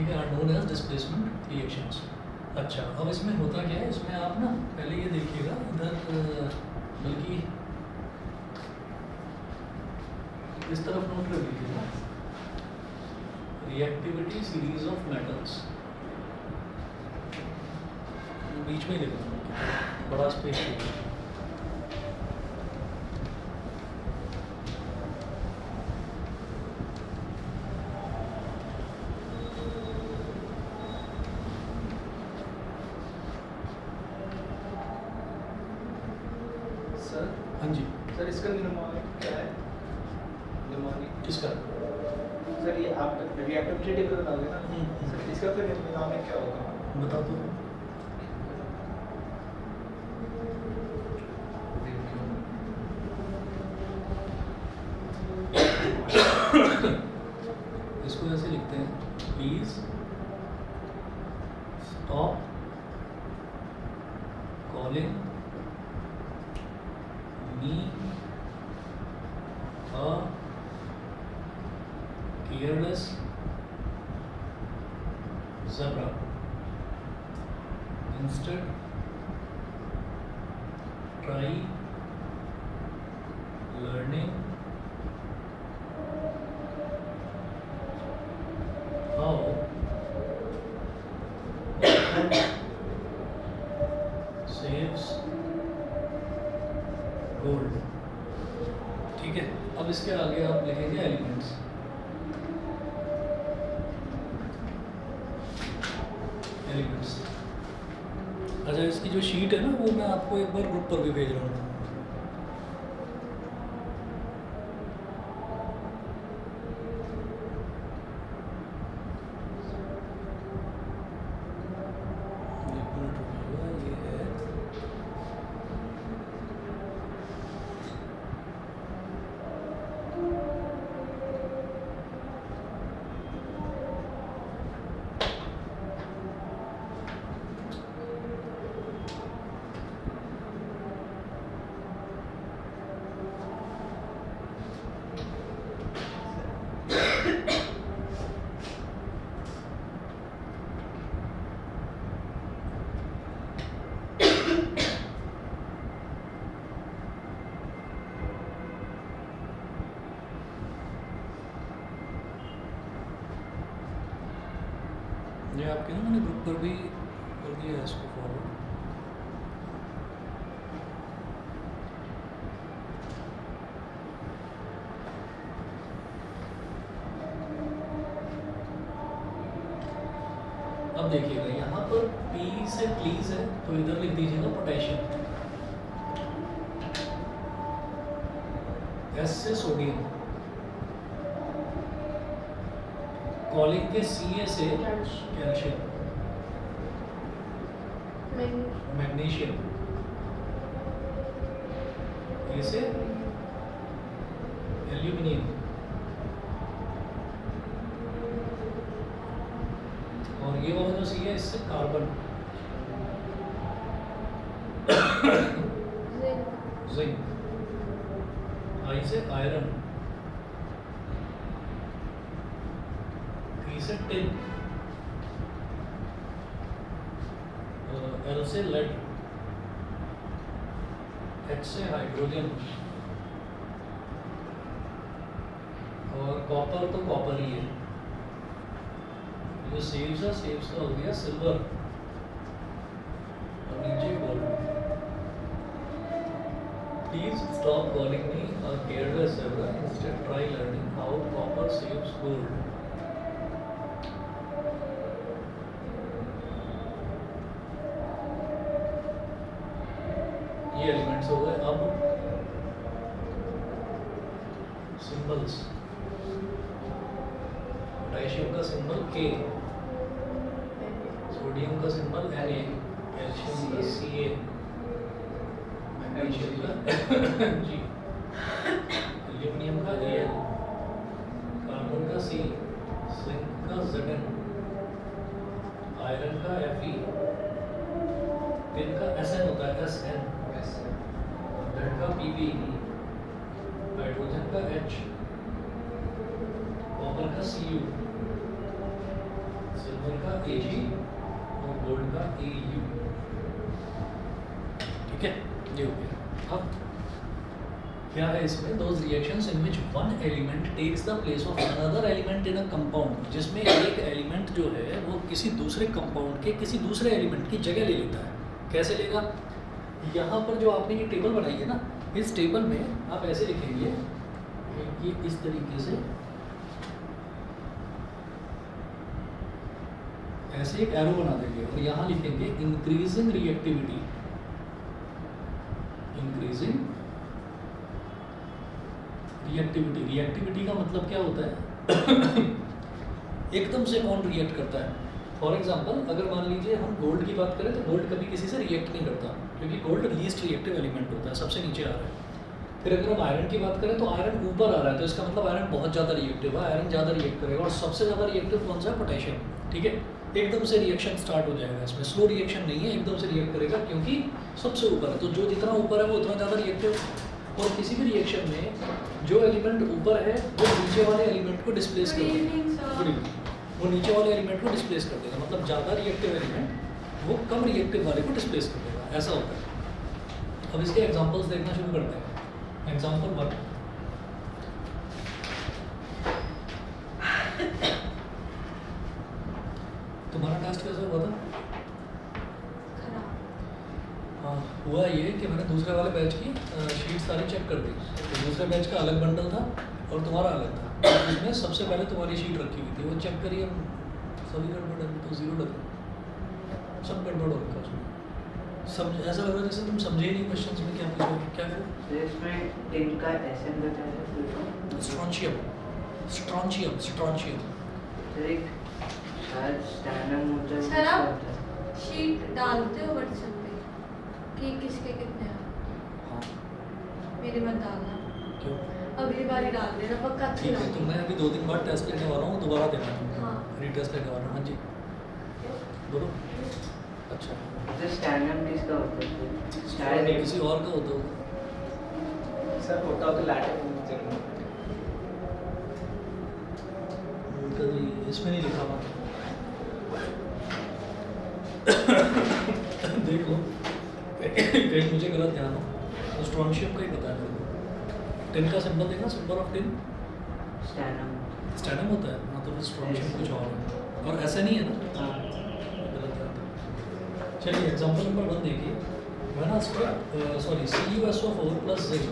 ठीक है, are known as displacement reactions. अच्छा, अब इसमें होता क्या है, इसमें आप ना पहले ये देखिएगा इधर, बल्कि इस तरफ नोट कर लीजिएगा, रिएक्टिविटी सीरीज ऑफ मेटल्स, बीच में ही लिखना, बड़ा स्पेस लीजिए। सर हाँ जी, सर इसका निम्नलिखित क्या है? निम्नलिखित किसका? सर ये आप रिएक्टिविटी टेबल बता देना। हम्म। सर इसका फिर निम्नलिखित क्या होगा? बता दो। इसको ऐसे लिखते हैं, please stop calling me a careless zebra. Instead, try learning how saves gold. ठीक है, अब इसके आगे आप लिखेंगे एलिमेंट्स। एलिमेंट्स, अच्छा इसकी जो शीट है ना वो मैं आपको एक बार ग्रुप पर भी भेज रहा हूँ। एक मिनट रुकिएगा, ये है ये आपके ना मैंने ग्रुप पर भी कर दिया है इसको फॉरवर्ड। अब देखिएगा यहाँ पर P से प्लीज है तो इधर लिख दीजिएगा पोटेशियम, S से सोडियम, कॉलिंग के Ca से कैल्शियम, मैग्नीशियम, A से एल्यूमिनियम, और ये वाला जो सी है इससे कार्बन, जिंक, आई से आयरन, पी से टिन, एल से लेड, एच से हाइड्रोजन, और कॉपर तो कॉपर ही है। जो सेव्स है, सेव्स का हो गया सिल्वर, और नीचे gold. Please stop calling me a careless zebra, instead try learning how copper saves gold. ये एलिमेंट्स हो गए। अब सिंबल्स, पोटेशियम का सिंबल K, सोडियम का सिंबल Na, कैल्शियम का Ca, मैग्नीशियम का G, एल्यूमिनियम का Al, कार्बन का C, जिंक का Zn, आयरन का Fe, टिन का Sn होता है Sn, लेड का Pb, हाइड्रोजन का H, कॉपर का Cu, क्या है इसमें, those reactions in which one element takes the place of another element in a compound, जिसमें एक एलिमेंट जो है वो किसी दूसरे कंपाउंड के किसी दूसरे एलिमेंट की जगह ले लेता है। कैसे लेगा, यहाँ पर जो आपने ये टेबल बनाई है ना, इस टेबल में आप ऐसे लिखेंगे, ये इस तरीके से ऐसे एक एरो बना देंगे और यहाँ लिखेंगे increasing reactivity, increasing reactivity. Reactivity का मतलब क्या होता है एकदम से कौन रिएक्ट करता है। फॉर एग्जांपल अगर मान लीजिए हम गोल्ड की बात करें तो गोल्ड कभी किसी से रिएक्ट नहीं करता, क्योंकि गोल्ड लीस्ट रिएक्टिव एलिमेंट होता है, सबसे नीचे आ रहा है। फिर अगर हम आयरन की बात करें तो आयरन ऊपर आ रहा है, तो इसका मतलब आयरन बहुत ज़्यादा रिएक्टिव है, आयरन ज़्यादा रिएक्ट करेगा। और सबसे ज़्यादा रिएक्टिव कौन सा है, पोटेशियम। ठीक है, एकदम से रिएक्शन स्टार्ट हो जाएगा, इसमें स्लो रिएक्शन नहीं है, एकदम से रिएक्ट करेगा क्योंकि सबसे ऊपर है। तो जो जितना ऊपर है वो उतना ज़्यादा रिएक्टिव। और किसी भी रिएक्शन में जो एलिमेंट ऊपर है वो नीचे वाले एलिमेंट को डिस्प्लेस कर देगा, वो नीचे वाले एलिमेंट को डिस्प्लेस कर देगा। मतलब ज़्यादा रिएक्टिव एलिमेंट वो कम रिएक्टिव वाले को डिस्प्लेस कर देगा, ऐसा होता है। अब इसके एग्जांपल्स देखना शुरू करते हैं। एग्जांपल 1, तुम्हारा टेस्ट कैसा हुआ था? हाँ, हुआ ये कि मैंने दूसरे वाले बैच की शीट सारी चेक कर दी, तो दूसरे बैच का अलग बंडल था और तुम्हारा अलग था। तो इसमें सबसे पहले तुम्हारी शीट रखी हुई थी, वो चेक करिए, सभी गड़बड़ है, तो 0 लग रहा, सब गड़बड़ हो रखा उसमें। समझ ऐसा लग रहा है जैसे तुम समझे ही नहीं क्वेश्चंस में क्या पूछो, क्या करो। इसमें टिन का एसएन बताया है, स्ट्रॉन्शियम, स्ट्रॉन्शियम, स्ट्रॉन्शियम। सर एक शायद स्टैनम होता है, सर, आप उसका होता है। शीट डालते हो व्हाट्सएप पे कि किसके कितने हैं? हाँ, मेरी मत डालना, क्यों? अगली बार ही डाल देना, पक्का अच्छी ठीक है, तो मैं डालूंगी। अभी 2 दिन बाद टेस्ट लेने वाला हूँ, दोबारा देना, हाँ। रीटेस्ट लेने वाला हूँ। हाँ जी, बोलो। अच्छा, तो स्टैनम किसका होता है? शायद किसी और का होता होगा। सर होता हो तो लैटिन जरूर। कभी इसमें नहीं लिखा हुआ। देख लो कहीं मुझे गलत ध्यान हो तो स्ट्रॉन्शियम का ही बताया मेरे को। टिन का सिंबल देखना, सिंबल ऑफ टिन स्टैनम। स्टैनम होता है, हाँ, तो फिर स्ट्रॉन्शियम कुछ और है, और ऐसा नहीं है ना, हाँ। गलत है। चलिए एग्जांपल नंबर 1 देखिए। मैंने sorry CuSO4 plus zinc,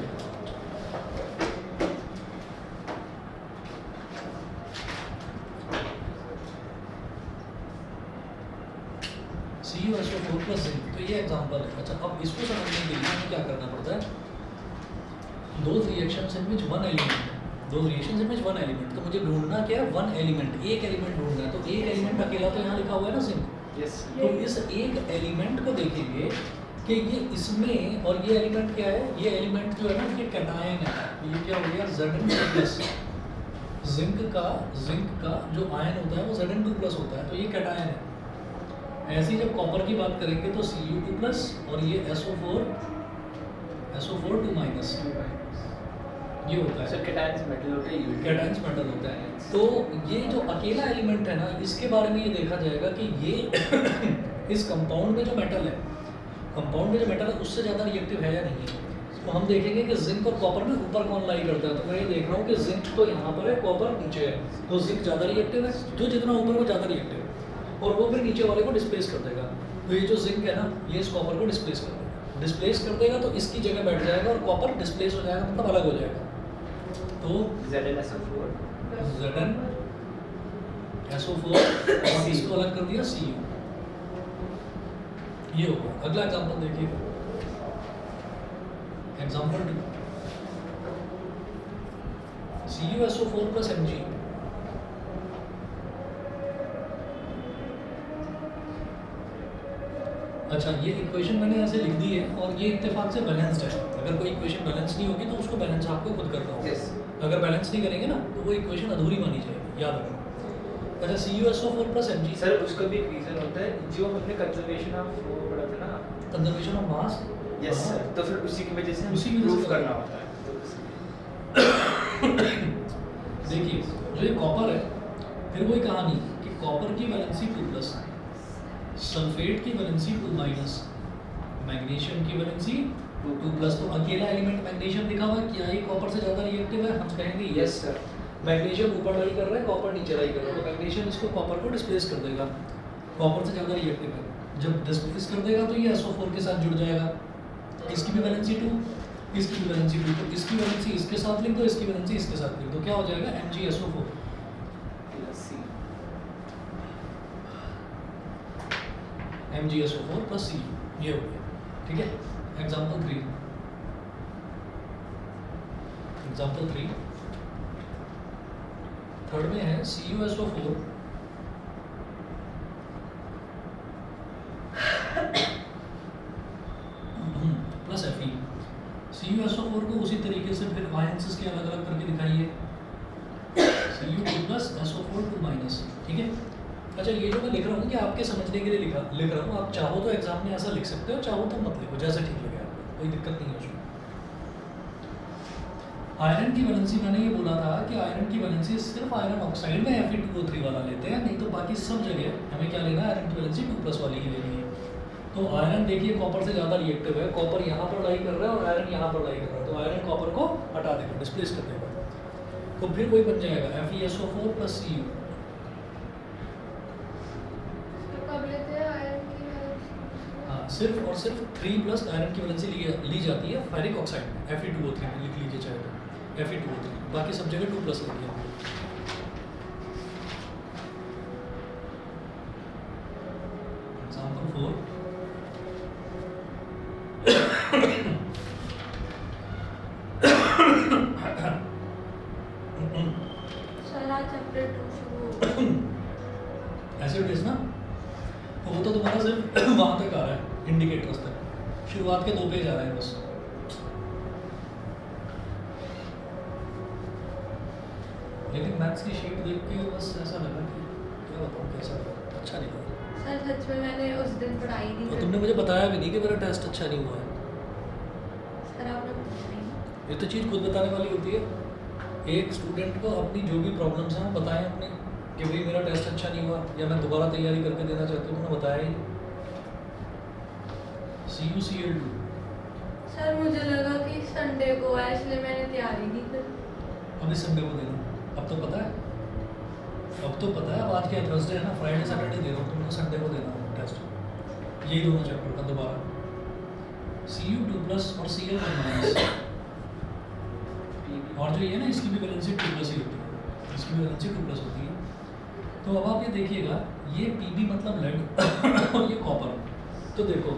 CuSO4 plus zinc, तो ये एग्जांपल है। अच्छा, अब इसको समझने के लिए हमें क्या करना पड़ता है, दो reactions in which one element, दो reactions in which one element, तो मुझे ढूंढना क्या है, वन एलिमेंट, एक एलिमेंट ढूंढना है। तो एक एलिमेंट अकेला तो यहाँ लिखा हुआ है ना, जिंक। यस। तो इस एक एलिमेंट को देखेंगे कि ये इसमें, और ये एलिमेंट क्या है, ये एलिमेंट जो है ना ये कैटायन है, ये क्या हो गया Zn2+। जिंक का जो आयन होता है वो Zn2+ होता है, तो ये कैटायन है। ऐसे ही जब कॉपर की बात करेंगे तो Cu2+ और ये SO4 2-, ये होता है। सर कैटायंस मेटल होते हैं, कैटायंस मेटल होता है। तो ये जो अकेला एलिमेंट है ना, इसके बारे में ये देखा जाएगा कि ये इस कंपाउंड में जो मेटल है, उससे ज़्यादा रिएक्टिव है या नहीं है। तो हम देखेंगे कि जिंक और कॉपर में ऊपर कौन लाई करता है। तो मैं ये देख रहा हूँ कि जिंक तो यहाँ पर है, कॉपर नीचे है, तो जिंक ज़्यादा रिएक्टिव है, जो जितना ऊपर वो ज़्यादा रिएक्टिव है, और वो फिर नीचे वाले को डिस्प्लेस कर देगा। तो ये जो जिंक है ना, ये इस कॉपर को डिस्प्लेस कर देगा, तो इसकी जगह बैठ जाएगा और कॉपर डिस्प्लेस हो जाएगा, मतलब अलग हो जाएगा। तो ZnSO4 ZnSO4 और इसको अलग कर दिया Cu, ये होगा। अगला एग्जांपल देखिए, एग्जांपल 2, CuSO4 प्लस Mg। अच्छा, ये इक्वेशन मैंने ऐसे लिख दी है और ये इत्तेफाक से बैलेंस्ड है। अगर कोई इक्वेशन बैलेंस नहीं होगी तो उसको बैलेंस आपको खुद करना होगा। Yes. अगर बैलेंस नहीं करेंगे ना तो वो इक्वेशन अधूरी मानी जाएगी, याद रखना। अच्छा, CuSO4 प्लस Mg, सर उसका भी एक रीजन होता है, जो हमने कंजर्वेशन ऑफ वो पढ़ा था ना। Conservation of mass. Yes sir, तो फिर उसी की वजह से उसी की वजह से प्रूफ करना होता है, तो इसलिए। देखिए, जो ये कॉपर है, फिर वही कहानी कि कॉपर की वैलेंसी 2+, सल्फेट की वैलेंसी 2-, मैग्नीशियम की वैलेंसी 2 प्लस तो अकेला एलिमेंट मैग्नीशियम लिखा हुआ है, क्या ये कॉपर से ज़्यादा रिएक्टिव है? हम कहेंगे यस सर। मैग्नीशियम ऊपर लाई कर रहा है, कॉपर नीचे लाई कर रहा है, तो मैग्नीशियम इसको कॉपर को डिस्प्लेस कर देगा, कॉपर से ज़्यादा रिएक्टिव है। जब डिस्प्लेस कर देगा तो ये SO4 के साथ जुड़ जाएगा, इसकी भी वैलेंसी 2, इसकी भी वैलेंसी 2, तो इसकी वैलेंसी इसके साथ लिख दो, इसकी वैलेंसी इसके साथ लिख दो, क्या हो जाएगा? MgSO4 प्लस सी। MgSO4 प्लस Cu, ये हो गया। ठीक है, एग्जाम्पल 3 थर्ड में है CuSO4 प्लस Fe। CuSO4 को उसी तरीके से फिर आयंस के अलग अलग करके दिखाइए, Cu2 प्लस SO4 2 माइनस। ठीक है, अच्छा ये जो मैं लिख रहा हूँ ये आपके समझने के लिए लिख रहा हूँ, आप चाहो तो एग्जाम में ऐसा लिख सकते हो, चाहो तो मत लिखो, जैसा ठीक लगे आपको, कोई दिक्कत नहीं है उसमें। आयरन की वैलेंसी मैंने ये बोला था कि आयरन की वैलेंसी सिर्फ आयरन ऑक्साइड में Fe2O3 वाला लेते हैं, नहीं तो बाकी सब जगह हमें क्या लेना है? आयरन की वैलेंसी 2+ वाली ही लेनी है। तो आयरन देखिए कॉपर से ज़्यादा रिएक्टिव है, कॉपर यहाँ पर लाई कर रहा है और आयरन यहाँ पर लाई कर रहा है, तो आयरन कॉपर को हटा देगा, डिस्प्लेस कर देगा, तो फिर वही बन जाएगा FeSO4 प्लस Cu। तो कब लेते हैं आयरन की वैलेंसी? हाँ, सिर्फ और सिर्फ 3 प्लस आयरन की वैलेंसी ली जाती है फेरिक ऑक्साइड में, Fe2O3 में लिख लीजिए चाहे तो Fe2O3, बाकी सब जगह 2+ लिखिए। एग्जाम्पल 4 सर आज चैप्टर 2 शुरू हो एसिड बेस ना, तो वो तो तुम्हारा सिर्फ वहाँ तक आ रहा है, इंडिकेटर्स तक, शुरुआत के 2 पेज आ रहे हैं बस। लेकिन मैथ्स की शीट देख के बस ऐसा लगा कि क्या बताऊँ कैसा लगा, अच्छा नहीं लगा। सर सच में मैंने उस दिन पढ़ाई नहीं और तुमने मुझे बताया भी नहीं कि मेरा टेस्ट अच्छा नहीं हुआ है। सर आपने पूछा नहीं। ये तो चीज़ खुद बताने वाली होती है, एक स्टूडेंट को अपनी जो भी प्रॉब्लम्स हैं वो बताएं अपने, कि भाई मेरा टेस्ट अच्छा नहीं हुआ या मैं दोबारा तैयारी करके देना चाहती हूँ, तुमने बताया ही। CuCl2 सर मुझे लगा कि संडे को है इसलिए मैंने तैयारी नहीं की। अभी संडे को देना, अब तो पता है, अब तो पता है, अब आज क्या थर्सडे है ना, फ्राइडे सैटरडे दे रहा हूँ, तुमको संडे को देना है टेस्ट, यही दोनों चैप्टर का दोबारा, Cu2+ और Cl1-, और जो ये ना इसकी भी वैलेंसी 2+ ही होती है, इसकी भी वैलेंसी 2+ होती है। तो अब आप ये देखिएगा, ये Pb मतलब लेड और ये कॉपर, तो देखो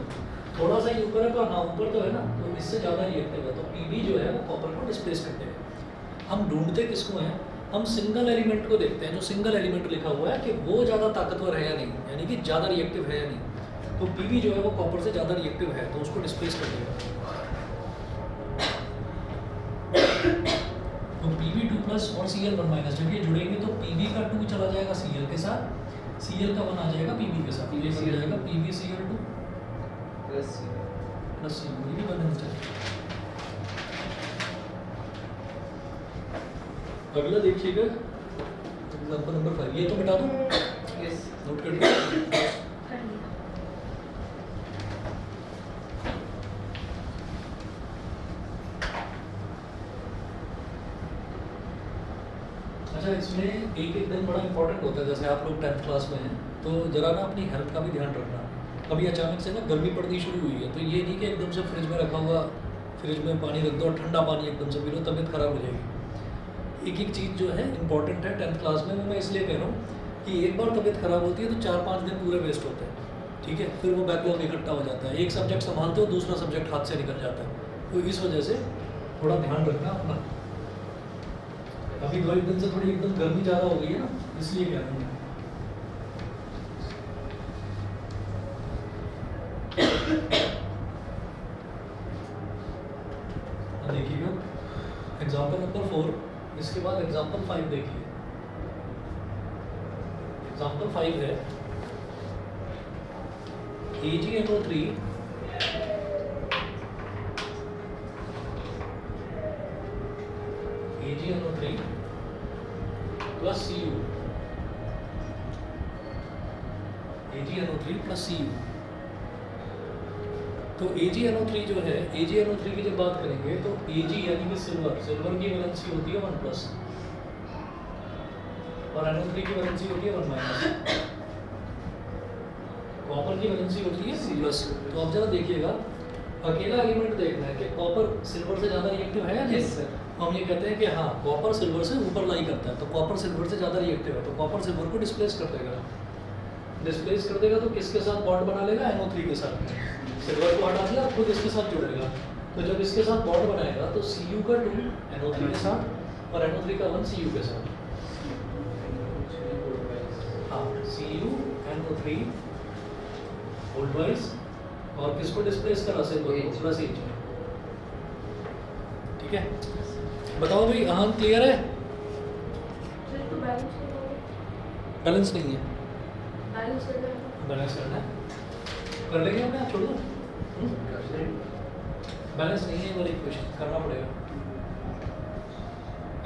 थोड़ा सा ही ऊपर है पर हाँ ऊपर तो है ना, तो इससे ज़्यादा रिएक्टिव है, तो Pb जो है वो कॉपर को डिस्प्लेस करते हैं। हम ढूंढते किसको हैं? हम सिंगल एलिमेंट को देखते हैं, जो सिंगल एलिमेंट लिखा हुआ है कि वो ज़्यादा ताकतवर है या नहीं, यानी कि ज़्यादा रिएक्टिव है या नहीं, तो Pb जो है वो कॉपर से ज़्यादा रिएक्टिव है, तो उसको डिस्प्लेस कर देगा। तो Pb2+ और Cl1- जब ये जुड़ेंगे तो Pb का 2 चला जाएगा Cl के साथ, Cl का 1 आ जाएगा Pb के साथ, ये बन जाएगा PbCl2 प्लस सी। प्लस Cu, ये भी बनना चाहिए। अगला देखिएगा एग्जाम्पल नंबर 5, ये तो मिटा दो, यस। नोट कर लीजिए। कर लिया। अच्छा, इसमें एक दिन बड़ा इंपॉर्टेंट होता है, जैसे आप लोग 10th क्लास में हैं तो जरा ना अपनी हेल्थ का भी ध्यान रखना। अभी अचानक से ना गर्मी पड़नी शुरू हुई है, तो ये नहीं कि एकदम से फ्रिज में रखा हुआ फ्रिज में पानी रख दो और ठंडा पानी एकदम से पी लो, तबीयत खराब हो जाएगी। एक एक चीज़ जो है इंपॉर्टेंट है 10th क्लास में, वो मैं इसलिए कह रहा हूँ कि एक बार तबीयत खराब होती है तो 4-5 दिन पूरे वेस्ट होते हैं, ठीक है, फिर वो बैकलॉग इकट्ठा हो जाता है, एक सब्जेक्ट संभालते हो दूसरा सब्जेक्ट हाथ से निकल जाता है, तो इस वजह से थोड़ा ध्यान रखना अपना। अभी 2-1 दिन से थोड़ी एकदम गर्मी ज़्यादा हो गई है ना, इसलिए कह रहा हूँ। देखिएगा एग्जाम्पल नंबर 4, इसके बाद एग्जाम्पल 5 देखिए। एग्जाम्पल 5 है AgNO3 plus Cu, AgNO3 plus Cu। तो AgNO3 जो है, AgNO3 की जब बात करेंगे तो Ag यानी कि सिल्वर की वैलेंसी होती है 1+ और NO3 की वैलेंसी होती है 1-। कॉपर की वैलेंसी होती है C+। तो अब जरा देखिएगा, अकेला एलिमेंट देखना है कि कॉपर सिल्वर से ज़्यादा रिएक्टिव है या नहीं। Yes, sir. हम ये कहते हैं कि हाँ कॉपर सिल्वर से ऊपर लाई करता है, तो कॉपर सिल्वर से ज़्यादा रिएक्टिव है, तो कॉपर सिल्वर को डिस्प्लेस कर देगा। डिस्प्लेस कर देगा तो किसके साथ बॉन्ड बना लेगा, NO3 के साथ। सिल्वर को हटा दिया, खुद इसके साथ जुड़ेगा। तो जब इसके साथ बॉन्ड बनाएगा तो Cu का 2 NO3 के साथ और NO3 का 1 Cu के साथ। हाँ, Cu NO3 वोल्ट वाइज, और किसको डिस्प्लेस करा, सिल्वर को प्लस H। ठीक है, बताओ भाई, हाँ क्लियर है? सर तो बैलेंस करोगे? बैलेंस नहीं है, बैलेंस करना है। बैलेंस करना है, कर लेंगे हम, छोड़ दो। बैलेंस नहीं है, वाली इक्वेशन करना पड़ेगा।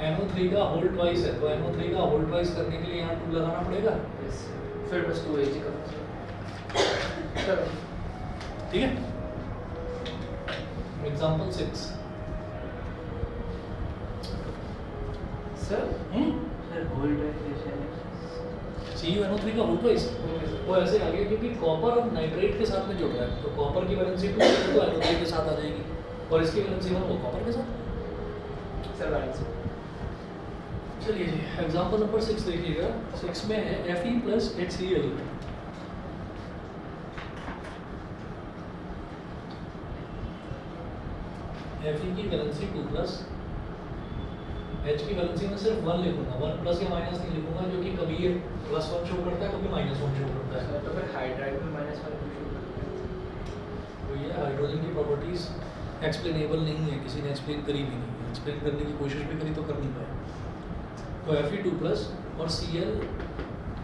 NO3 का होल्ड वाइज है, तो NO3 का होल्ड वाइज करने के लिए यहाँ 2 लगाना पड़ेगा। फिर बस 2 Ag का ठीक है, एग्जाम्पल 6। सर CuNO3 का होल्ड वाइज वो ऐसे आ गया क्योंकि कॉपर अब नाइट्रेट के साथ में जुड़ रहा है, तो कॉपर की वैलेंसी 2 तो NO3 के साथ आ जाएगी, और इसकी वैलेंसी 1 वो कॉपर के साथ। सर बैलेंस चलिए जी, एग्जाम्पल नंबर 6 देखिएगा। 6 में है Fe + HCl। Fe की वैलेंसी 2+, H की वैलेंसी में सिर्फ 1 लिखूंगा, 1+ या माइनस नहीं लिखूंगा, क्योंकि कभी ये +1 शो करता है, कभी -1 शो करता है। तो फिर हाइड्राइड में -1 तो ये हाइड्रोजन की प्रॉपर्टीज एक्सप्लेनेबल नहीं है, किसी ने एक्सप्लेन करी भी नहीं है, एक्सप्लेन करने की कोशिश भी करी तो कर नहीं पाए। तो Fe2+ और Cl,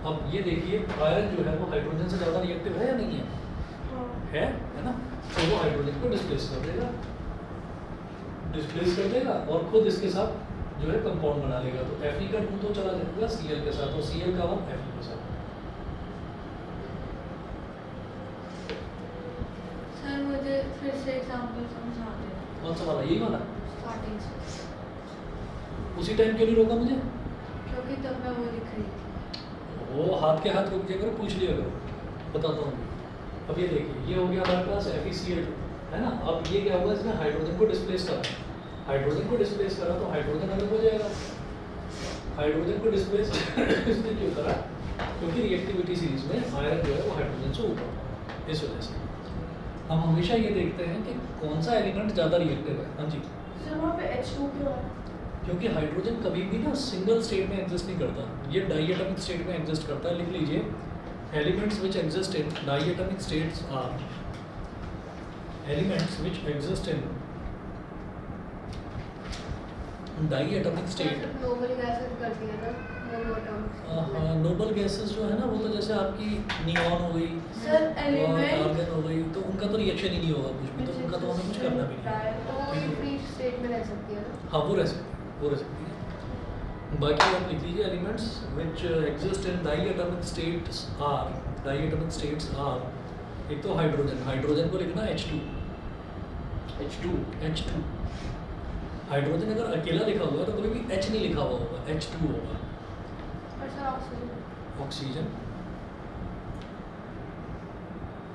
अब ये देखिए आयरन जो है वो हाइड्रोजन से ज़्यादा रिएक्टिव है या नहीं है? हाँ। है ना? तो वो हाइड्रोजन को डिस्प्लेस कर देगा, और खुद इसके साथ जो है कंपाउंड बना लेगा। तो Fe का 2 तो चला जाएगा Cl के साथ, और Cl का 1 Fe के साथ। सर मुझे फिर से एग्जांपल समझा देना, कौन सा वाला, यही वाला? स्टार्टिंग से, उसी टाइम क्यों नहीं रोका मुझे? क्योंकि तब मैं वो लिख रही थी। वो हाथ के हाथ रुक जाया करो, पूछ लिया करो, बताता हूँ। अब ये देखिए, ये हो गया हमारे पास FeCl2, है ना। अब ये क्या होगा, इसने हाइड्रोजन को डिस्प्लेस करा, हाइड्रोजन को डिस्प्लेस करा तो हाइड्रोजन अलग हो जाएगा। हाइड्रोजन को डिस्प्लेस इसने क्यों करा? क्योंकि रिएक्टिविटी सीरीज में आयरन जो है वो हाइड्रोजन से ऊपर, इस वजह से। हम हमेशा ये देखते हैं कि कौन सा एलिमेंट ज़्यादा रिएक्टिव है। हाँ जी, सर वहाँ पे H2 क्यों है? क्योंकि हाइड्रोजन कभी भी ना सिंगल स्टेट में एग्जिस्ट नहीं करता, ये डाइएटॉमिक स्टेट में एग्जिस्ट करता है। लिख लीजिए, elements which exist in diatomic states are, elements which exist in diatomic state. Noble gases करती है ना, मोनोएटॉमिक। नोबल गैसेस जो है ना, वो तो जैसे आपकी नियॉन हो गई सर और एलिमेंट आर्गन हो गई, तो उनका तो रिएक्शन ही नहीं होगा कुछ भी, तो उनका तो हमें कुछ करना भी नहीं है। फ्री स्टेट में रह सकती है ना। हाँ, वो रह सकती है, वो रह सकती है। बाकी आप लिख लीजिए, elements which exist in diatomic states are, diatomic states are, एक तो हाइड्रोजन, हाइड्रोजन को लिखना H2, हाइड्रोजन अगर अकेला लिखा हुआ तो कभी भी H नहीं लिखा हुआ होगा, H2 होगा। और सर ऑक्सीजन, ऑक्सीजन,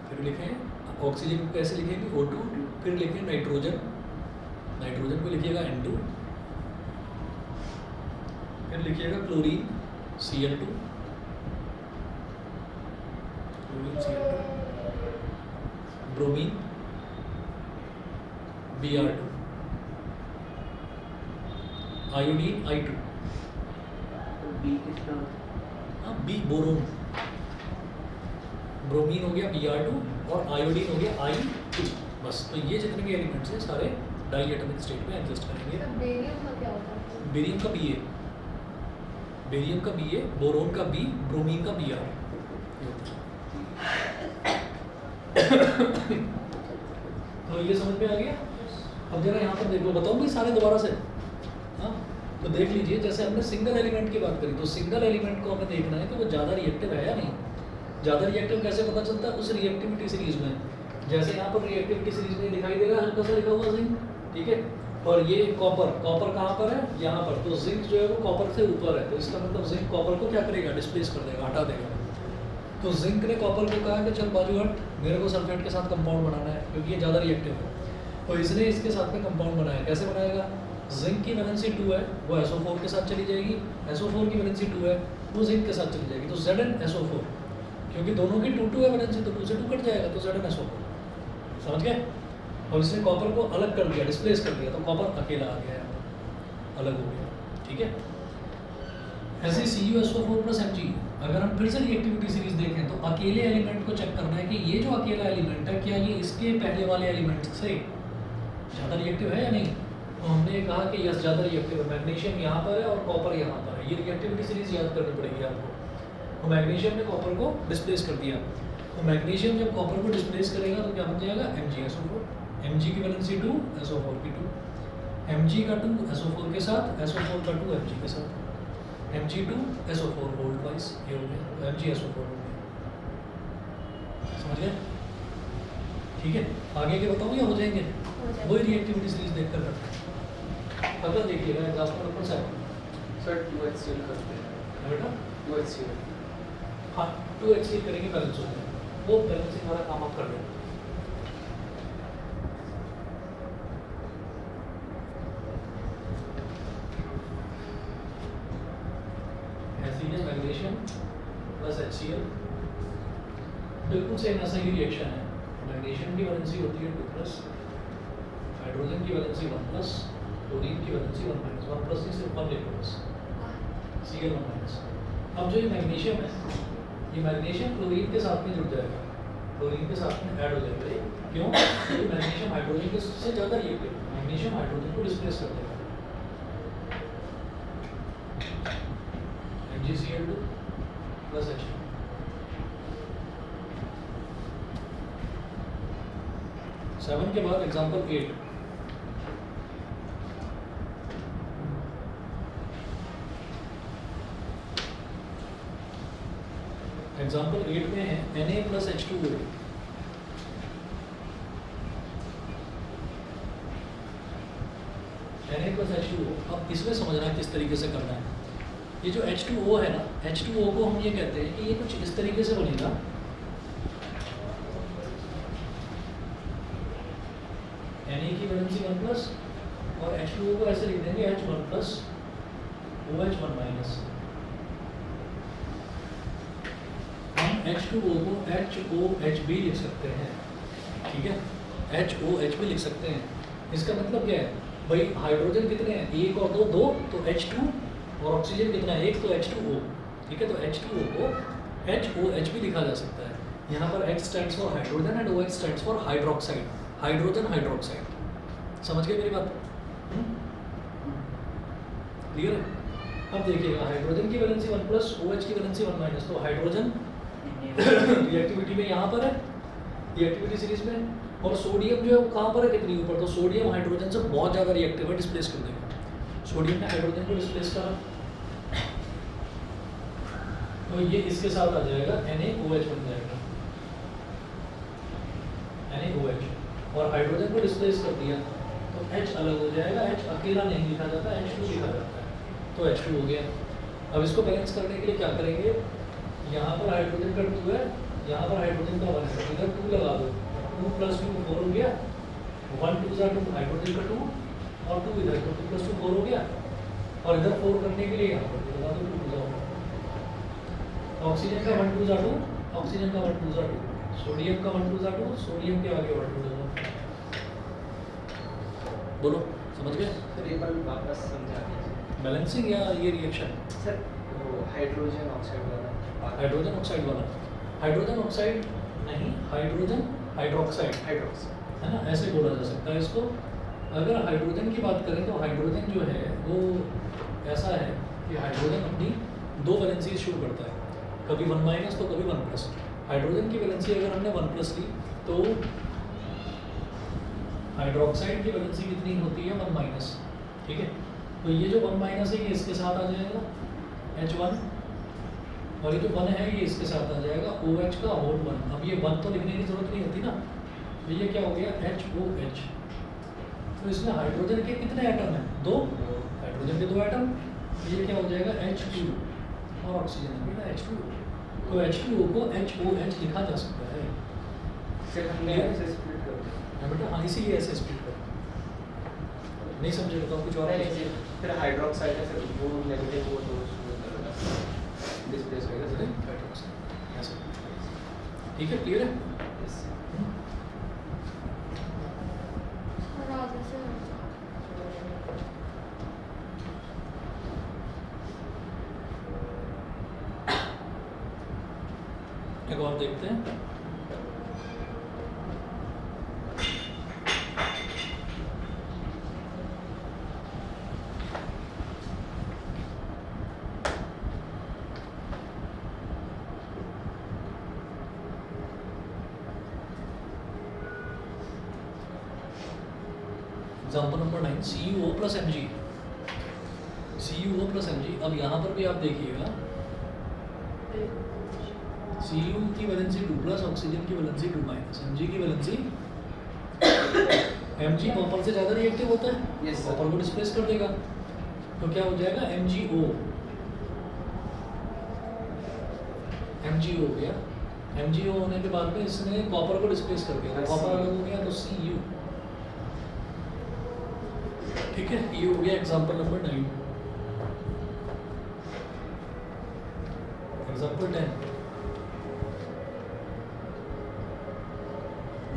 फिर लिखें ऑक्सीजन को कैसे लिखेंगे, O2, फिर लिखें नाइट्रोजन, नाइट्रोजन को लिखिएगा N2, फिर लिखिएगा chlorine Cl2, chlorine Cl2, bromine Br2, iodine I2, हाँ बी बोरोन, ब्रोमीन हो गया Br2 और आयोडीन हो गया I2। बस, तो ये जितने भी एलिमेंट्स हैं सारे डाइएटॉमिक स्टेट में एग्जिस्ट करेंगे। सर बेरियम का क्या होता है? बेरियम का Ba, बेरियम का Ba, बोरोन का B, ब्रोमीन का Br। तो ये समझ में आ गया। अब जरा यहाँ पर देखो, बताऊँ भी सारे दोबारा से। हाँ, तो देख लीजिए, जैसे हमने सिंगल एलिमेंट की बात करी, तो सिंगल एलिमेंट को हमें देखना है कि वो ज़्यादा रिएक्टिव है या नहीं। ज़्यादा रिएक्टिव कैसे पता चलता है? उस रिएक्टिविटी सीरीज में जैसे यहाँ पर रिएक्टिविटी सीरीज में दिखाई दे रहा है हल्का सा लिखा हुआ जिंक, ठीक है, और ये कॉपर, कॉपर कहाँ पर है, यहाँ पर, तो जिंक जो है वो कॉपर से ऊपर है, तो इसका मतलब जिंक कॉपर को क्या करेगा, डिस्प्लेस कर देगा, हटा देगा। तो जिंक ने कॉपर को कहा कि चल बाजू हट, मेरे को सल्फेट के साथ कंपाउंड बनाना है क्योंकि ये ज़्यादा रिएक्टिव है, तो इसने इसके साथ में कंपाउंड बनाया। कैसे बनाएगा, जिंक की वैलेंसी 2 है, वो SO4 के साथ चली जाएगी, SO4 की वैलेंसी 2 है, वो जिंक के साथ चली जाएगी, तो ZnSO4, क्योंकि दोनों की 2 है वैलेंसी, तो 2 से 2 कट जाएगा, तो ZnSO4, समझ गए। और इसने कॉपर को अलग कर दिया, डिस्प्लेस कर दिया, तो कॉपर अकेला आ गया, अलग हो गया, ठीक है। ऐसे CuSO4 प्लस Mg, अगर हम फिर से रिएक्टिविटी सीरीज देखें तो अकेले एलिमेंट को चेक करना है कि ये जो अकेला एलिमेंट है क्या ये इसके पहले वाले एलिमेंट से ज़्यादा रिएक्टिव है या नहीं। तो हमने कहा कि यस ज़्यादा रिएक्टिव है, मैग्नीशियम यहाँ पर है और कॉपर यहाँ पर है, ये रिएक्टिविटी सीरीज याद करनी पड़ेगी आपको। तो मैग्नीशियम ने कॉपर को डिस्प्लेस कर दिया, तो मैग्नीशियम जब कॉपर को डिस्प्लेस करेगा तो क्या बन जाएगा, MgSO4, Mg की वैलेंसी 2, SO4 की 2, Mg का 2 SO4 के साथ, SO4 का 2 Mg के साथ, Mg2 SO4 होल्ड वाइज, ये हो गया, तो MgSO4 हो गया, समझ गए, ठीक है। आगे के बताऊँ या हो जाएंगे, वही रिएक्टिविटी सीरीज देख कर करते हैं। अगला देखिएगा एग्जाम्पल नंबर 7। सर 2HCl करते हैं, बेटा 2HCl, हाँ 2HCl करेंगे, बैलेंस हो जाएगा, वो बैलेंसिंग वाला काम आप कर लें। मैग्नीशियम प्लस HCl, बिल्कुल सेम ऐसा ही रिएक्शन है। मैग्नीशियम की वैलेंसी होती है 2+, हाइड्रोजन की वैलेंसी 1+, क्लोरीन की वैलेंसी 1-, 1+ ही सिर्फ 1 लिखो बस, Cl1-। अब जो ये मैग्नीशियम है, ये मैग्नीशियम क्लोरीन के साथ में जुड़ जाएगा, क्लोरीन के साथ में ऐड हो जाएगा। ये क्यों, क्योंकि मैग्नीशियम हाइड्रोजन के से ज़्यादा रिएक्टिव, मैग्नीशियम हाइड्रोजन को डिस्प्लेस कर देगा, MgCl2 प्लस H2। सेवन के बाद एग्जाम्पल 8। एग्जाम्पल 8 में है Na plus H2O। Na plus H2O, अब इसमें समझना किस तरीके से करना है। ये जो H2O है ना, H2O को हम ये कहते हैं कि ये कुछ इस तरीके से बनेगा, Na की वैलेंसी 1+ और H2O को ऐसे लिख देंगे H1+ OH1-। हम H2O को HOH भी लिख सकते हैं, ठीक है, HOH भी लिख सकते हैं। इसका मतलब क्या है भाई, हाइड्रोजन कितने हैं, 1 और 2, 2 तो H2, और ऑक्सीजन कितना है 1 तो H2O, ठीक है, तो H2O को HOH भी लिखा जा सकता है। यहाँ पर H stands for hydrogen and OH stands for hydroxide, hydrogen hydroxide, समझ गए मेरी बात, क्लियर है। अब देखिएगा हाइड्रोजन की वैलेंसी 1+, OH की वैलेंसी 1-, तो हाइड्रोजन रिएक्टिविटी में यहाँ पर है, रिएक्टिविटी सीरीज में, और सोडियम जो है वो कहाँ पर है, कितनी ऊपर, तो सोडियम हाइड्रोजन से बहुत ज़्यादा रिएक्टिव है, डिस्प्लेस कर देगा। सोडियम ने हाइड्रोजन को डिस्प्लेस करा, तो ये इसके साथ आ जाएगा NaOH बन जाएगा, NaOH, और हाइड्रोजन को डिस्प्लेस कर दिया तो H अलग हो जाएगा, H अकेला नहीं लिखा जाता, H2 लिखा जाता है, तो H2 हो गया। अब इसको बैलेंस करने के लिए क्या करेंगे, यहाँ पर हाइड्रोजन का 2 है, यहाँ पर हाइड्रोजन का 1 है, इधर 2 लगा दो, 2 + 2 4 हो गया, 1 2 हाइड्रोजन का 2 और 2 इधर, तो 2 + 2 4 हो गया, और इधर 4 करने के लिए यहाँ पर लगा दो 2 2 ऑक्सीजन का 1 2 2, ऑक्सीजन का 1 2 2, सोडियम का 1 2 2, सोडियम के आगे 1 2 2। बोलो, समझ गए। सर एक बार वापस समझा दीजिए, बैलेंसिंग या ये रिएक्शन, सर वो हाइड्रोजन ऑक्साइड वाला, हाइड्रोजन ऑक्साइड वाला, हाइड्रोजन ऑक्साइड नहीं, हाइड्रोजन हाइड्रोक्साइड, हाइड्रोक्साइड है ना, ऐसे बोला जा सकता है इसको। अगर हाइड्रोजन की बात करें तो हाइड्रोजन जो है वो ऐसा है कि हाइड्रोजन अपनी 2 वैलेंसी शुरू करता है, कभी 1- तो कभी 1+। हाइड्रोजन की वैलेंसी अगर हमने 1+ ली तो हाइड्रोक्साइड की वैलेंसी कितनी होती है 1-, ठीक है, तो ये जो 1- है ये इसके साथ आ जाएगा H1, और ये जो 1 है ये इसके साथ आ जाएगा OH का होल 1। अब ये 1 तो लिखने की जरूरत नहीं होती ना, तो ये क्या हो गया HOH। तो इसमें हाइड्रोजन के कितने एटम हैं? 2। हाइड्रोजन के 2 एटम। ये क्या हो जाएगा H2 और ऑक्सीजन है बेटा H2। तो H2O को HOH लिखा जा सकता है। फिर हमने ऐसे स्प्लिट कर दिया। हाँ बेटा, हाँ इसीलिए ऐसे स्प्लिट कर। नहीं समझे बताओ कुछ और। नहीं, फिर हाइड्रोक्साइड है, फिर वो नेगेटिव वो तो डिस्प्लेस होएगा सर। हाइड्रोक्साइड ऐसे। ठीक है, क्लियर है? यस। और आगे से एक और देखते हैं। Example number 9 CuO plus Mg। CuO plus Mg। अब यहाँ पर भी आप देखिएगा Cu की वैलेंसी 2 प्लस, ऑक्सीजन की वैलेंसी 2 माइनस, Mg की वैलेंसी Mg कॉपर से ज़्यादा रिएक्टिव होता है। Yes, sir. कॉपर को डिस्प्लेस कर देगा तो क्या हो जाएगा MgO। MgO हो गया। MgO होने के बाद में इसने कॉपर को डिस्प्लेस कर दिया, कॉपर अलग हो गया तो Cu। ठीक है, ये हो गया एग्जाम्पल नंबर 9। एग्जाम्पल 10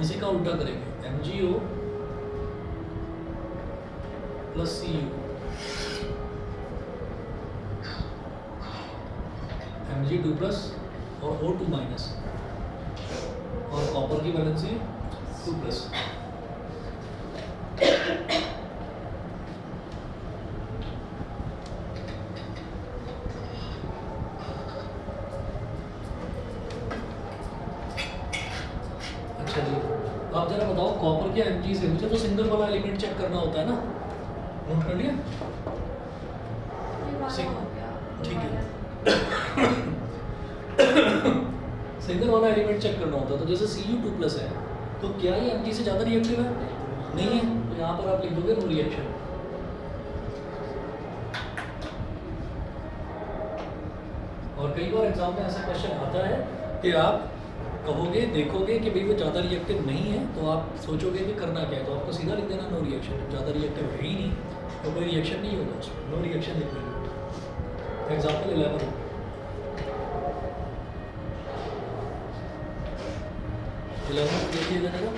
इसी का उल्टा करेंगे। MgO plus Cu, Mg2 plus और O2 माइनस, और कॉपर की वैलेंसी 2 प्लस। अच्छा जी, अब जरा बताओ कॉपर के Mg से मुझे तो सिंगल वाला एलिमेंट चेक करना होता है ना, नोट कर लिया? ये वाला सिंग- हो गया। ठीक है। सिंगल वाला एलिमेंट चेक करना होता है, तो जैसे Cu2 प्लस है तो क्या ये Mg से ज़्यादा रिएक्टिव है? नहीं है, तो यहाँ पर आप लिख दोगे नो रिएक्शन। और कई बार एग्जाम में ऐसा क्वेश्चन आता है कि आप कहोगे, देखोगे कि भाई वो ज़्यादा रिएक्टिव नहीं है, तो आप सोचोगे कि करना क्या है, तो आपको सीधा लिख देना नो रिएक्शन। ज़्यादा रिएक्टिव है ही नहीं तो कोई रिएक्शन नहीं होगा उसमें, नो रिएक्शन लिख देंगे। एग्जाम्पल 11 देखिएगा जरा।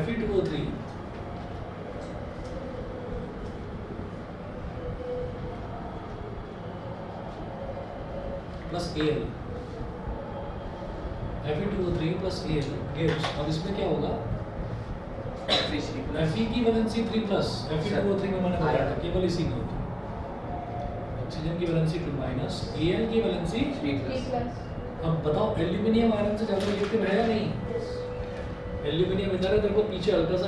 Fe2O3 plus Al, Fe2O3 plus Al gives, अब इसमें क्या होगा? Fe की वैलेंसी 3 प्लस, Fe2O3 में मैंने बताया था केवल इसी में होती है। ऑक्सीजन की वैलेंसी 2 माइनस, Al की वैलेंसी 3 3 प्लस। अब बताओ एल्यूमिनियम आयरन से ज़्यादा रिएक्टिव है या नहीं? एल्यूमिनियम इधर है, तेरे को पीछे हल्का सा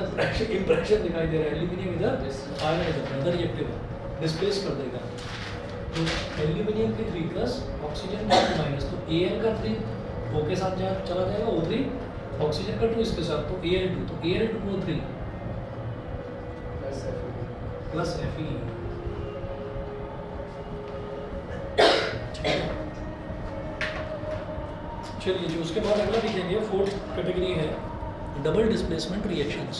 इंप्रेशन दिखाई दे रहा है, एल्यूमिनियम इधर, आयरन इधर, ज़्यादा रिएक्टिव है, डिस्प्लेस कर देगा। तो एल्यूमिनियम की 3 प्लस, ऑक्सीजन की 2 माइनस, तो Al का 3 O के साथ चला जाएगा, O3, ऑक्सीजन का 2 इसके साथ, तो Al2, तो Al2O3 प्लस Fe। चलिए जी, उसके बाद अगला लिखेंगे, 4th कैटेगरी है डबल डिस्प्लेसमेंट रिएक्शंस।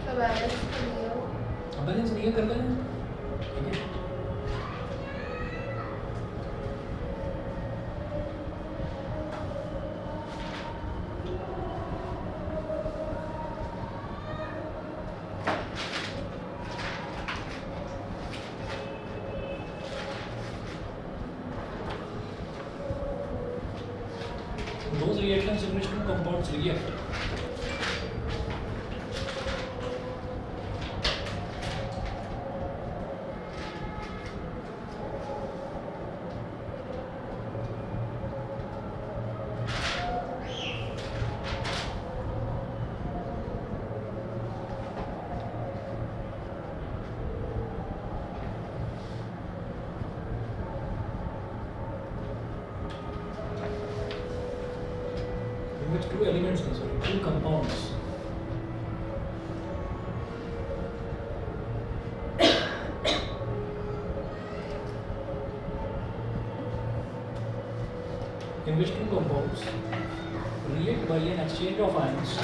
सब बैलेंस कर लिया। अब बैलेंस नहीं है, कर लेंगे, ठीक है। Those reactions in which two compounds react which two elements, no, sorry, two compounds in which two compounds react by an exchange of ions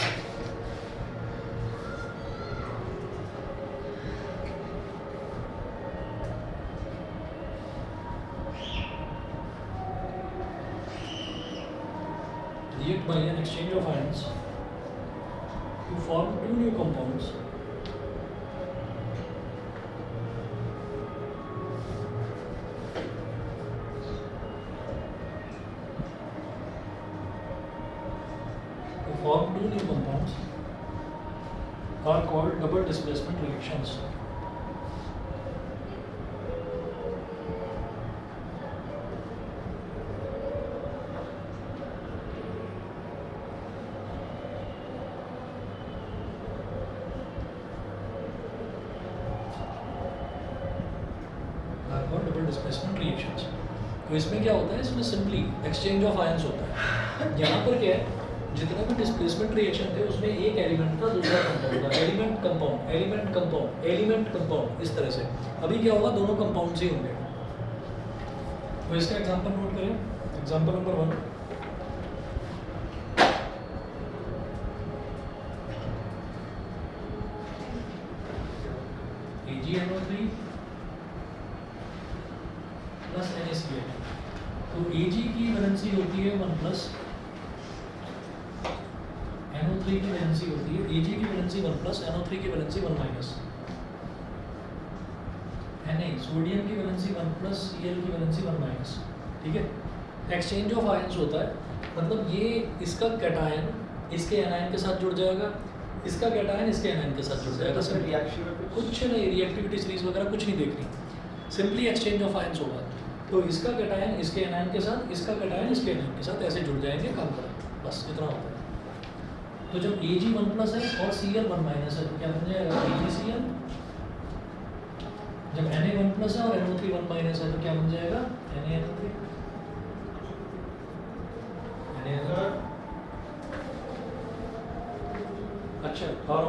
to form two new compounds are called double displacement reactions. Double displacement reactions. तो इसमें क्या होता है, इसमें simply exchange of ions होता है। यहाँ पर क्या है, जितने भी डिस्प्लेसमेंट रिएक्शन थे उसमें एक एलिमेंट था दूसरा कंपाउंड था, element compound element compound element compound, इस तरह से। अभी क्या होगा, दोनों कंपाउंड्स ही होंगे। तो इसका एग्जांपल नोट करें, example number 1। AgNO3 plus NaCl। तो Ag की वैलेंसी होती है 1 प्लस, NO3 की वैलेंसी होती है, Ag की वैलेंसी 1 प्लस, NO3 की वैलेंसी 1 माइनस। Na सोडियम की वैलेंसी 1 प्लस, Cl की वैलेंसी 1 माइनस। ठीक है, एक्सचेंज ऑफ आयंस होता है, मतलब ये इसका कैटायन इसके एनायन के साथ जुड़ जाएगा, इसका कैटायन इसके एनायन के साथ जुड़ जाएगा। सर रिएक्शन में कुछ नहीं, रिएक्टिविटी सीरीज वगैरह कुछ नहीं देखनी, सिंपली एक्सचेंज ऑफ आयंस होगा। तो इसका कैटायन इसके एनायन के साथ, इसका कैटायन इसके एनायन के साथ ऐसे जुड़ जाएंगे, काम करें, बस इतना होता है। तो जब Ag 1 प्लस है और Cl 1 माइनस है तो क्या बन जाएगा, AgCl। जब Na 1 प्लस है और NO3 1 माइनस है तो क्या बन जाएगा, NaNO3। अच्छा, और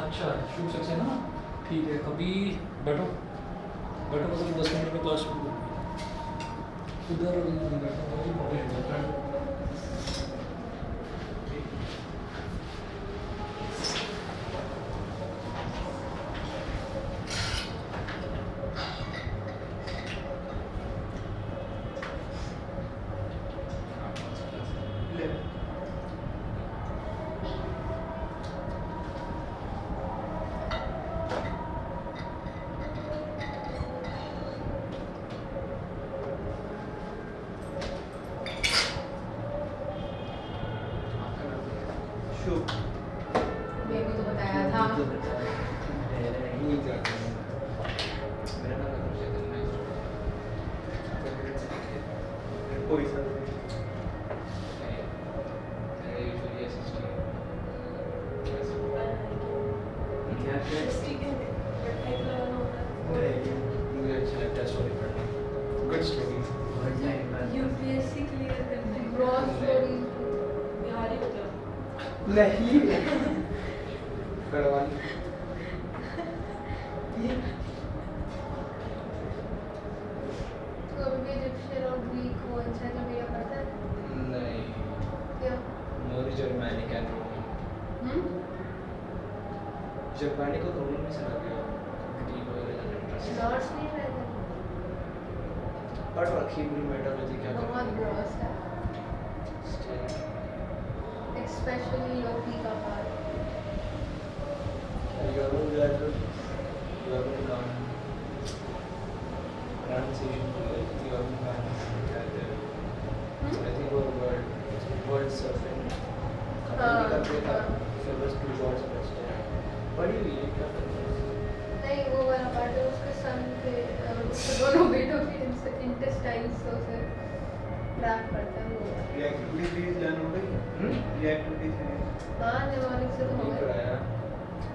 अच्छा शुभ सक्सेना, ठीक है। अभी बैठो बैठो, मतलब 10 मिनट में क्लास शुरू होगी। उधर बैठो, मेरे को तो बताया था। कोई सर मुझे अच्छा लगता है स्टोरी पढ़ना, गुड स्टोरी। यूपीएससी क्लियर करने ब्रॉड स्टोरी बिहारी हो जाओ। नहीं गढ़वाली। तो अभी इजिप्शियन और ग्रीक वो अच्छा है, मेरा पता है नहीं, क्या। मोरी जर्मैनिक एंड रोमन। जर्मैनिक और रोमन में से लग गया, ग्रीक वगैरह का इंटरेस्ट नॉट्स नहीं रहते, पढ़ रखी पूरी मेटालॉजी क्या बहुत ग्रॉस है, स्पेशली यूपी का पार्ट। नहीं वो वाला पार्ट है, उसके सन के उसके दोनों बेटों के इंटेस्टाइन्स को से ट्रैक करता है वो। हाँ निमोनिक से तो हो गया।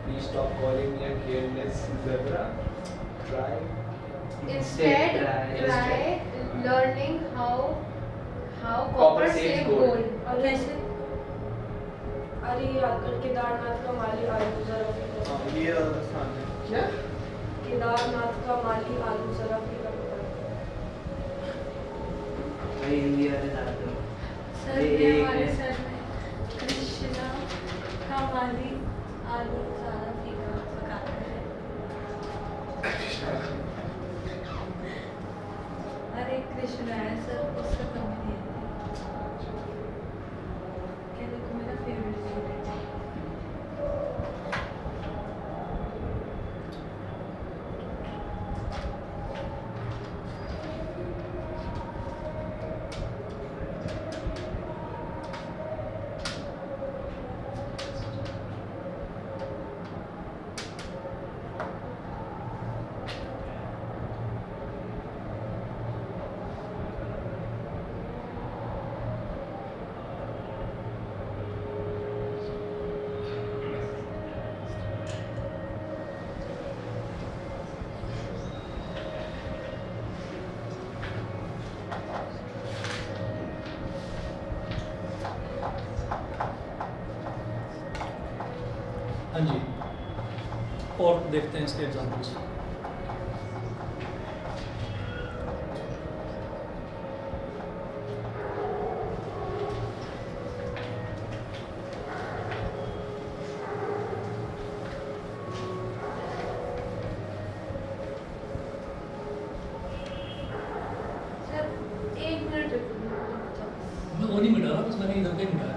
Please stop calling me a careless zebra. Try instead try learning how copper save gold. और कैसे? अरे याद कर, केदारनाथ का माली आलू जरा फीका। हाँ, ये राजस्थान है। क्या? केदारनाथ का माली आलू जरा फीका पता है। भाई हिंदी वाले जानते हो। सर ये हमारे सर में कृष्णा का माली आलू सारा फीका पकाता है। अरे कृष्णा है सर, उसका कमी नहीं है। क्या देखो मेरा फेवरेट सब्जेक्ट है। हाँ जी, और देखते हैं इसके एग्जांपल्स। सर एक मिनट रुको। मैं वो नहीं मिटा रहा, बस मैंने इधर पे मिटाया।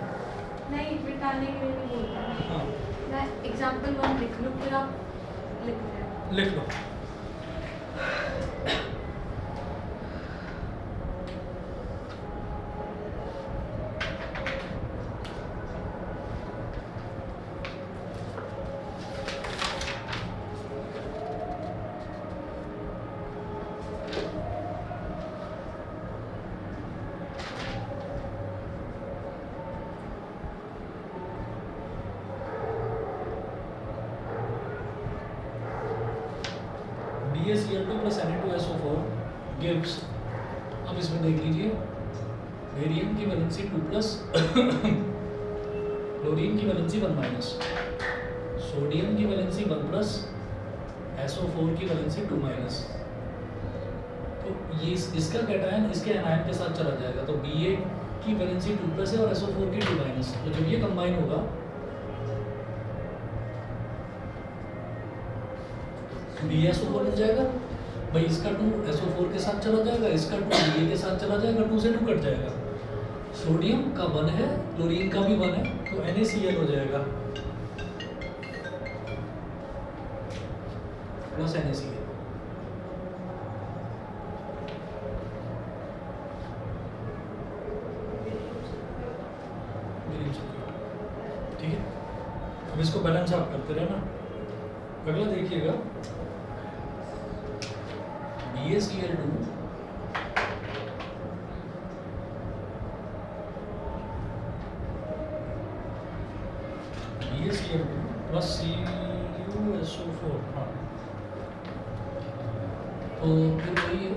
नहीं मिटाने के लिए नहीं बोल रहा हूँ। हाँ, मैं एग्जाम्पल 1 लिख लूँ फिर आप लिख लें। लिख लो। BaCl2 plus Na2SO4 gives, अब इसमें देख लीजिए, बेरियम की वैलेंसी 2 प्लस, क्लोरीन की वैलेंसी 1 माइनस, सोडियम की वैलेंसी 1 प्लस, SO4 की वैलेंसी 2 माइनस। तो ये इसका कैटायन इसके एनायन के साथ चला जाएगा, तो Ba की वैलेंसी 2 प्लस है और SO4 की 2 माइनस, तो जब ये कंबाइन होगा BaSO4 मिल जाएगा। भाई इसका 2 SO4 के साथ चला जाएगा, इसका 2 Ba के साथ चला जाएगा, 2 से 2 कट जाएगा। सोडियम का 1 है, क्लोरीन का भी 1 है, तो NaCl हो जाएगा प्लस NaCl। ठीक है, अब इसको बैलेंस आउट करते रहना। अगला देखिएगा, BaCl2 प्लस CuSO4। हाँ, तो फिर वही है,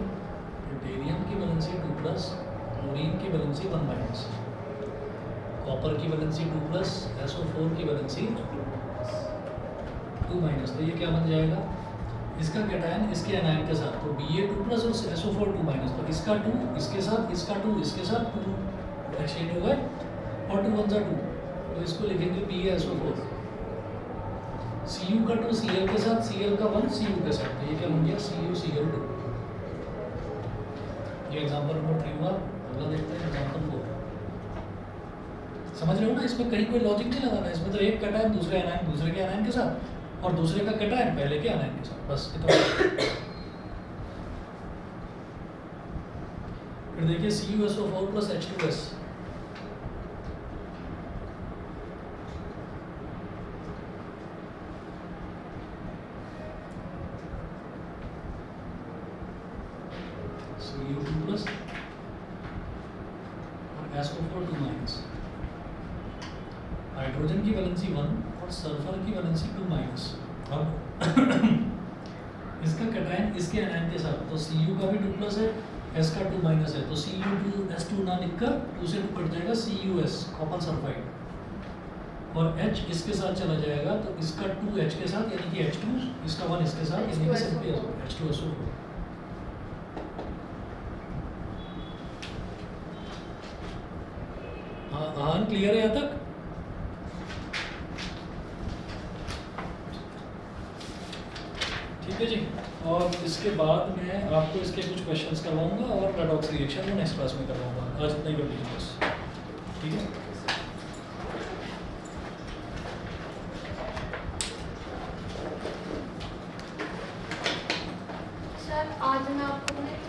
ड्यूटेरियम की वैलेंसी 2 प्लस, क्लोरीन की वैलेंसी 1 माइनस, कॉपर की वैलेंसी 2 प्लस, SO4 की वैलेंसी 2 माइनस। तो ये क्या बन जाएगा, इसका कैटायन इसके एनायन के साथ, तो Ba2 प्लस और SO4 2 माइनस, तो इसका 2 इसके साथ, इसका 2 इसके साथ, 2 एक्सचेंज हो गए और 2 1 2, तो इसको लिखेंगे BaSO4। Cu का 2 Cl के साथ, Cl का 1 Cu के साथ, तो ये क्या बन गया CuCl2। ये एग्जांपल नंबर 3 हुआ। अगला देखते हैं एग्जांपल 4। समझ रहे हो ना, इसमें कहीं कोई लॉजिक नहीं लगाना, इसमें तो एक कैटायन दूसरे एनायन दूसरे के एनायन के साथ और दूसरे का कैटायन पहले के एनायन के साथ, बस इतना। फिर देखिए CuSO4 plus H2S, Cu2 plus और SO4 2 माइनस, हाइड्रोजन की वैलेंसी 1 और सल्फर की वैलेंसी 2 माइनस। अब इसका कैटायन इसके एनायन के साथ, तो Cu का भी 2 प्लस है, S का 2 माइनस है, तो Cu2S2 ना लिखकर 2 से 2 कट जाएगा, CuS कॉपर सल्फाइड, और H इसके साथ चला जाएगा, तो इसका 2 H के साथ यानी कि H2, इसका 1 इसके साथ यानी कि सिंपली H2SO4। हाँ क्लियर है यहाँ तक? ठीक है जी। और इसके बाद मैं आपको इसके कुछ क्वेश्चंस करवाऊंगा और रेडॉक्स रिएक्शन वो नेक्स्ट क्लास में करवाऊंगा। आज इतना ही कर लीजिए बस, ठीक है। सर आज मैं आपको